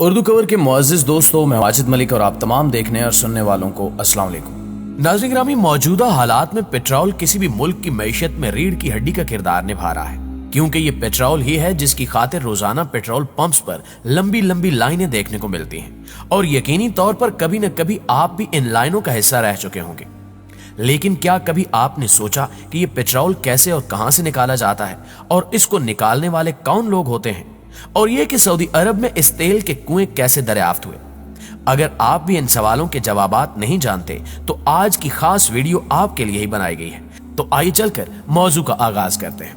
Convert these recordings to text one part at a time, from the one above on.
اردو کور کے معزز دوستوں، میں واجد ملک اور آپ تمام دیکھنے اور سننے والوں کو السلام علیکم۔ ناظرین گرامی، موجودہ حالات میں پیٹرول کسی بھی ملک کی معیشت میں ریڑھ کی ہڈی کا کردار نبھا رہا ہے، کیونکہ یہ پیٹرول ہی ہے جس کی خاطر روزانہ پیٹرول پمپس پر لمبی لمبی لائنیں دیکھنے کو ملتی ہیں، اور یقینی طور پر کبھی نہ کبھی آپ بھی ان لائنوں کا حصہ رہ چکے ہوں گے۔ لیکن کیا کبھی آپ نے سوچا کہ یہ پیٹرول کیسے اور کہاں سے نکالا جاتا ہے، اور اس کو نکالنے والے کون لوگ ہوتے ہیں، اور یہ کہ سعودی عرب میں اس تیل کے کنویں کیسے دریافت ہوئے؟ اگر آپ بھی ان سوالوں کے جوابات نہیں جانتے تو آج کی خاص ویڈیو آپ کے لیے ہی بنائی گئی ہے، تو آئیے چل کر موضوع کا آغاز کرتے ہیں۔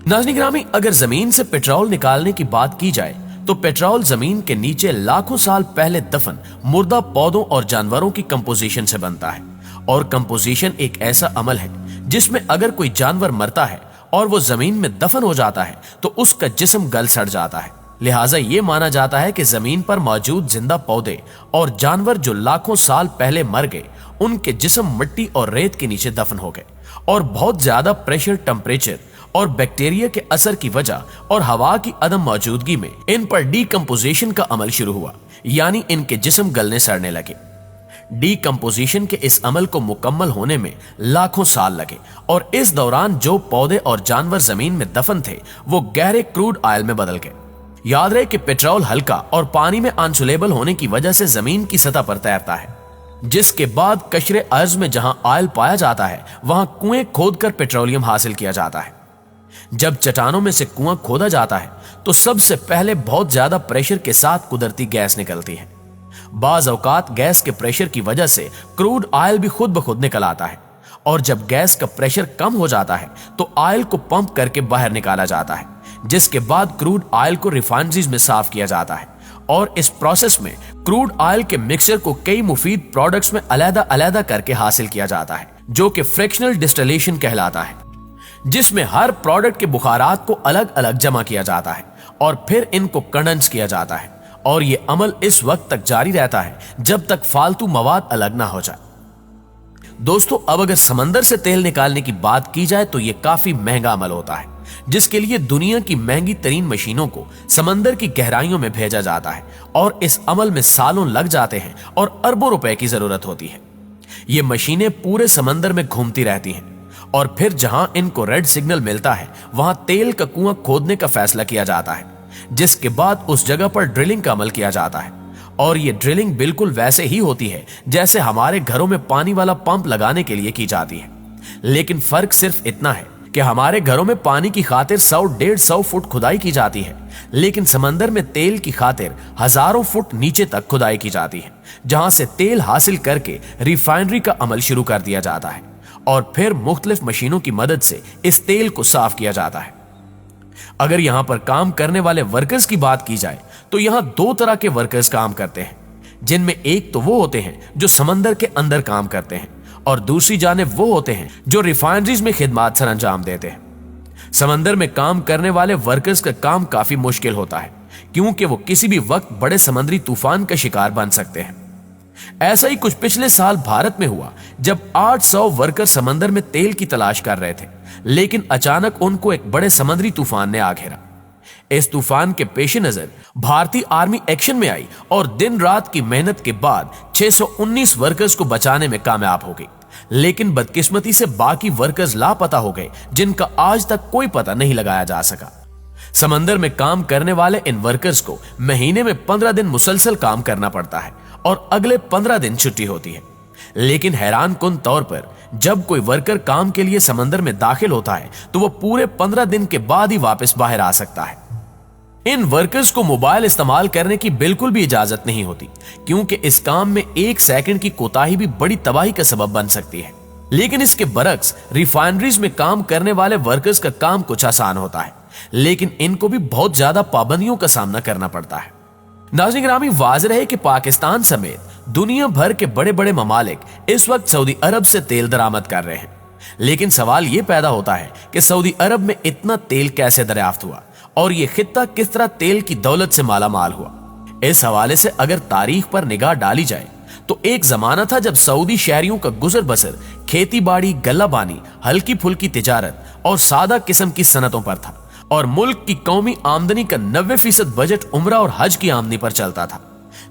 ناظرین گرامی، اگر زمین سے پیٹرول نکالنے کی بات کی جائے تو پیٹرول زمین کے نیچے لاکھوں سال پہلے دفن مردہ پودوں اور جانوروں کی کمپوزیشن سے بنتا ہے، اور کمپوزیشن ایک ایسا عمل ہے جس میں اگر کوئی جانور مرتا ہے اور وہ زمین میں دفن ہو جاتا ہے تو اس کا جسم گل سڑ جاتا ہے۔ لہٰذا یہ مانا جاتا ہے کہ زمین پر موجود زندہ پودے اور جانور جو لاکھوں سال پہلے مر گئے، ان کے جسم مٹی اور ریت کے نیچے دفن ہو گئے، اور بہت زیادہ پریشر، ٹمپریچر اور بیکٹیریا کے اثر کی وجہ اور ہوا کی عدم موجودگی میں ان پر ڈی کمپوزیشن کا عمل شروع ہوا، یعنی ان کے جسم گلنے سڑنے لگے۔ ڈی کمپوزیشن کے اس عمل کو مکمل ہونے میں لاکھوں سال لگے، اور اس دوران جو پودے اور جانور زمین میں دفن تھے وہ گہرے کروڈ آئل میں بدل گئے۔ یاد رہے کہ پیٹرول ہلکا اور پانی میں انسولیبل ہونے کی وجہ سے زمین کی سطح پر تیرتا ہے، جس کے بعد قشر ارض میں جہاں آئل پایا جاتا ہے وہاں کنویں کھود کر پیٹرولیم حاصل کیا جاتا ہے۔ جب چٹانوں میں سے کنواں کھودا جاتا ہے تو سب سے پہلے بہت زیادہ پریشر کے ساتھ قدرتی گیس نکلتی ہے۔ بعض اوقات گیس کے پریشر کی وجہ سے کروڈ آئل بھی خود بخود نکل آتا ہے، اور جب گیس کا پریشر کم ہو جاتا ہے تو آئل کو پمپ کر کے باہر نکالا جاتا ہے، جس کے بعد کروڈ آئل کو ریفائنریز میں صاف کیا جاتا ہے، اور اس پروسیس میں کروڈ آئل کے مکسچر کو کئی مفید پروڈکٹس میں علیحدہ علیحدہ کر کے حاصل کیا جاتا ہے، جو کہ فریکشنل ڈسٹلیشن کہلاتا ہے، جس میں ہر پروڈکٹ کے بخارات کو الگ الگ جمع کیا جاتا ہے اور پھر ان کو کنڈنس کیا جاتا ہے، اور یہ عمل اس وقت تک جاری رہتا ہے جب تک فالتو مواد الگ نہ ہو جائے۔ دوستو، اب اگر سمندر سے تیل نکالنے کی بات کی جائے تو یہ کافی مہنگا عمل ہوتا ہے، جس کے لیے دنیا کی مہنگی ترین مشینوں کو سمندر کی گہرائیوں میں بھیجا جاتا ہے، اور اس عمل میں سالوں لگ جاتے ہیں اور اربوں روپے کی ضرورت ہوتی ہے۔ یہ مشینیں پورے سمندر میں گھومتی رہتی ہیں، اور پھر جہاں ان کو ریڈ سگنل ملتا ہے وہاں تیل کا کنواں کھودنے کا فیصلہ کیا جاتا ہے، جس کے بعد اس جگہ پر ڈرلنگ کا عمل کیا جاتا ہے، اور یہ ڈرلنگ بالکل ویسے ہی ہوتی ہے جیسے ہمارے گھروں میں پانی والا پمپ لگانے کے لیے کی جاتی ہے، لیکن فرق صرف اتنا ہے کہ ہمارے گھروں میں پانی کی خاطر 100-150 فٹ کھدائی کی جاتی ہے، لیکن سمندر میں تیل کی خاطر ہزاروں فٹ نیچے تک کھدائی کی جاتی ہے، جہاں سے تیل حاصل کر کے ریفائنری کا عمل شروع کر دیا جاتا ہے، اور پھر مختلف مشینوں کی مدد سے اس تیل کو صاف کیا جاتا ہے۔ اگر یہاں پر کام کرنے والے ورکرز کی بات کی جائے تو یہاں دو طرح کے ورکرز کام کرتے ہیں، جن میں ایک تو وہ ہوتے ہیں جو سمندر کے اندر کام کرتے ہیں، اور دوسری جانب وہ ہوتے ہیں جو ریفائنریز میں خدمات سر انجام دیتے ہیں۔ سمندر میں کام کرنے والے ورکرز کا کام کافی مشکل ہوتا ہے، کیونکہ وہ کسی بھی وقت بڑے سمندری طوفان کا شکار بن سکتے ہیں۔ ایسا ہی کچھ پچھلے سال بھارت میں ہوا، جب 800 ورکر سمندر میں تیل کی تلاش کر رہے تھے، لیکن اچانک ان کو ایک بڑے سمندری طوفان نے آ گھیرا۔ اس طوفان کے پیش نظر بھارتی آرمی ایکشن میں آئی اور دن رات کی محنت کے بعد 619 ورکرز کو بچانے میں کامیاب ہو گئی، لیکن بدقسمتی سے باقی ورکرز لاپتہ ہو گئے، جن کا آج تک کوئی پتہ نہیں لگایا جا سکا۔ سمندر میں کام کرنے والے ان ورکرز کو مہینے میں 15 دن مسلسل کام کرنا پڑتا ہے، اور اگلے 15 دن چھٹی ہوتی ہے، لیکن حیران کن طور پر جب کوئی ورکر کام کے لیے سمندر میں داخل ہوتا ہے تو وہ پورے 15 دن کے بعد ہی واپس باہر آ سکتا ہے۔ ان ورکرز کو موبائل استعمال کرنے کی بالکل بھی اجازت نہیں ہوتی، کیونکہ اس کام میں 1 سیکنڈ کی کوتاہی بھی بڑی تباہی کا سبب بن سکتی ہے۔ لیکن اس کے برعکس ریفائنریز میں کام کرنے والے ورکرز کا کام کچھ آسان ہوتا ہے، لیکن ان کو بھی بہت زیادہ پابندیوں کا سامنا کرنا پڑتا ہے۔ ناظرین گرامی، واضح ہے کہ پاکستان سمیت دنیا بھر کے بڑے بڑے ممالک اس وقت سعودی عرب سے تیل درآمد کر رہے ہیں، لیکن سوال یہ پیدا ہوتا ہے کہ سعودی عرب میں اتنا تیل کیسے دریافت ہوا، اور یہ خطہ کس طرح تیل کی دولت سے مالا مال ہوا۔ اس حوالے سے اگر تاریخ پر نگاہ ڈالی جائے تو ایک زمانہ تھا جب سعودی شہریوں کا گزر بسر کھیتی باڑی، غلہ بانی، ہلکی پھلکی تجارت اور سادہ قسم کی صنعتوں پر تھا، اور ملک کی قومی آمدنی کا 90% بجٹ عمرہ اور حج کی آمدنی پر چلتا تھا۔